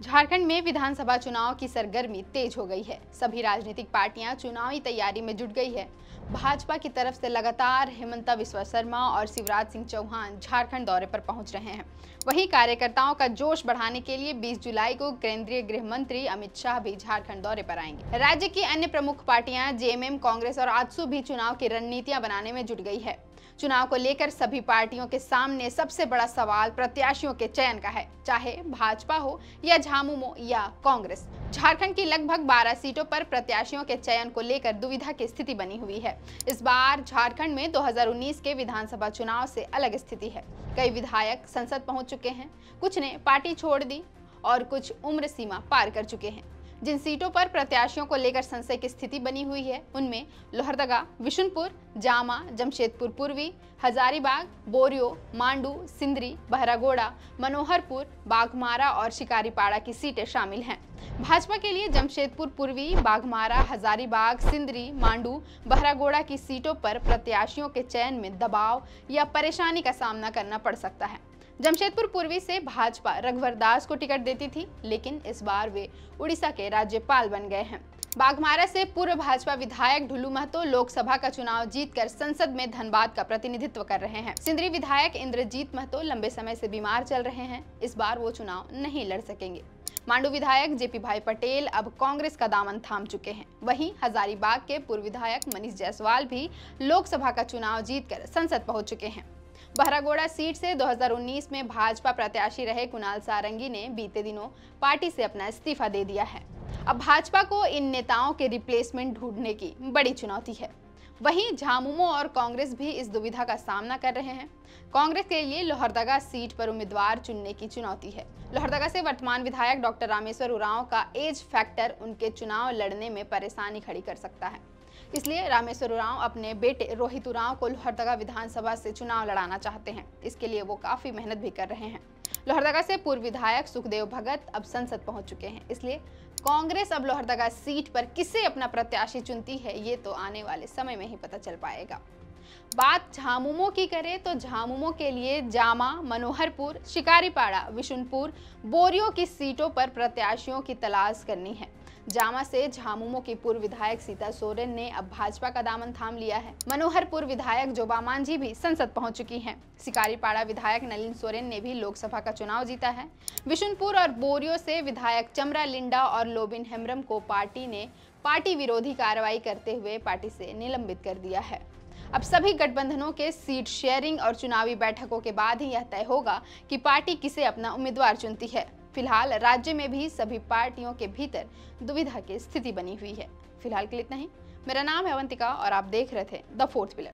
झारखंड में विधानसभा चुनाव की सरगर्मी तेज हो गई है। सभी राजनीतिक पार्टियां चुनावी तैयारी में जुट गई है। भाजपा की तरफ से लगातार हेमंता बिस्वा शर्मा और शिवराज सिंह चौहान झारखंड दौरे पर पहुंच रहे हैं। वहीं कार्यकर्ताओं का जोश बढ़ाने के लिए 20 जुलाई को केंद्रीय गृह मंत्री अमित शाह भी झारखंड दौरे पर आएंगे। राज्य की अन्य प्रमुख पार्टियां जेएमएम, कांग्रेस और आजसू भी चुनाव की रणनीतियां बनाने में जुट गई है। चुनाव को लेकर सभी पार्टियों के सामने सबसे बड़ा सवाल प्रत्याशियों के चयन का है, चाहे भाजपा हो या झामुमो या कांग्रेस। झारखंड की लगभग 12 सीटों पर प्रत्याशियों के चयन को लेकर दुविधा की स्थिति बनी हुई है। इस बार झारखंड में 2019 के विधानसभा चुनाव से अलग स्थिति है। कई विधायक संसद पहुंच चुके हैं, कुछ ने पार्टी छोड़ दी और कुछ उम्र सीमा पार कर चुके हैं। जिन सीटों पर प्रत्याशियों को लेकर संशय की स्थिति बनी हुई है उनमें लोहरदगा, विशुनपुर, जामा, जमशेदपुर पूर्वी, हजारीबाग, बोरियो, मांडू, सिंदरी, बहरागोड़ा, मनोहरपुर, बाघमारा और शिकारीपाड़ा की सीटें शामिल हैं। भाजपा के लिए जमशेदपुर पूर्वी, बाघमारा, हजारीबाग, सिंदरी, मांडू, बहरागोड़ा की सीटों पर प्रत्याशियों के चयन में दबाव या परेशानी का सामना करना पड़ सकता है। जमशेदपुर पूर्वी से भाजपा रघुवर दास को टिकट देती थी, लेकिन इस बार वे उड़ीसा के राज्यपाल बन गए हैं। बाघमारा से पूर्व भाजपा विधायक ढुल्लू महतो लोकसभा का चुनाव जीतकर संसद में धनबाद का प्रतिनिधित्व कर रहे हैं। सिंदरी विधायक इंद्रजीत महतो लंबे समय से बीमार चल रहे हैं, इस बार वो चुनाव नहीं लड़ सकेंगे। मांडू विधायक जेपी भाई पटेल अब कांग्रेस का दामन थाम चुके हैं। वहीं हजारीबाग के पूर्व विधायक मनीष जायसवाल भी लोकसभा का चुनाव जीतकर संसद पहुंच चुके हैं। बहरागोड़ा सीट से 2019 में भाजपा प्रत्याशी रहे कुणाल सारंगी ने बीते दिनों पार्टी से अपना इस्तीफा दे दिया है। अब भाजपा को इन नेताओं के रिप्लेसमेंट ढूंढने की बड़ी चुनौती है। वहीं झामुमो और कांग्रेस भी इस दुविधा का सामना कर रहे हैं। कांग्रेस के लिए लोहरदगा सीट पर उम्मीदवार चुनने की चुनौती है। लोहरदगा से वर्तमान विधायक डॉक्टर रामेश्वर उरांव का एज फैक्टर उनके चुनाव लड़ने में परेशानी खड़ी कर सकता है। इसलिए रामेश्वर उरांव अपने बेटे रोहित उरांव को लोहरदगा विधानसभा से चुनाव लड़ाना चाहते हैं। इसके लिए वो काफी मेहनत भी कर रहे हैं। लोहरदगा से पूर्व विधायक सुखदेव भगत अब संसद पहुंच चुके हैं, इसलिए कांग्रेस अब लोहरदगा सीट पर किसे अपना प्रत्याशी चुनती है ये तो आने वाले समय में ही पता चल पाएगा। बात झामुमो की करें तो झामुमो के लिए जामा, मनोहरपुर, शिकारीपाड़ा, विशुनपुर, बोरियो की सीटों पर प्रत्याशियों की तलाश करनी है। जामा से झामुमो की पूर्व विधायक सीता सोरेन ने अब भाजपा का दामन थाम लिया है। मनोहरपुर विधायक जोबा मांझी भी संसद पहुंच चुकी हैं। शिकारीपाड़ा विधायक नलिन सोरेन ने भी लोकसभा का चुनाव जीता है। विशुनपुर और बोरियो से विधायक चमरा लिंडा और लोबिन हेम्ब्रम को पार्टी ने पार्टी विरोधी कार्रवाई करते हुए पार्टी से निलंबित कर दिया है। अब सभी गठबंधनों के सीट शेयरिंग और चुनावी बैठकों के बाद ही यह तय होगा कि पार्टी किसे अपना उम्मीदवार चुनती है। फिलहाल राज्य में भी सभी पार्टियों के भीतर दुविधा की स्थिति बनी हुई है। फिलहाल के लिए इतना ही। मेरा नाम है अवंतिका और आप देख रहे थे द फोर्थ पिलर।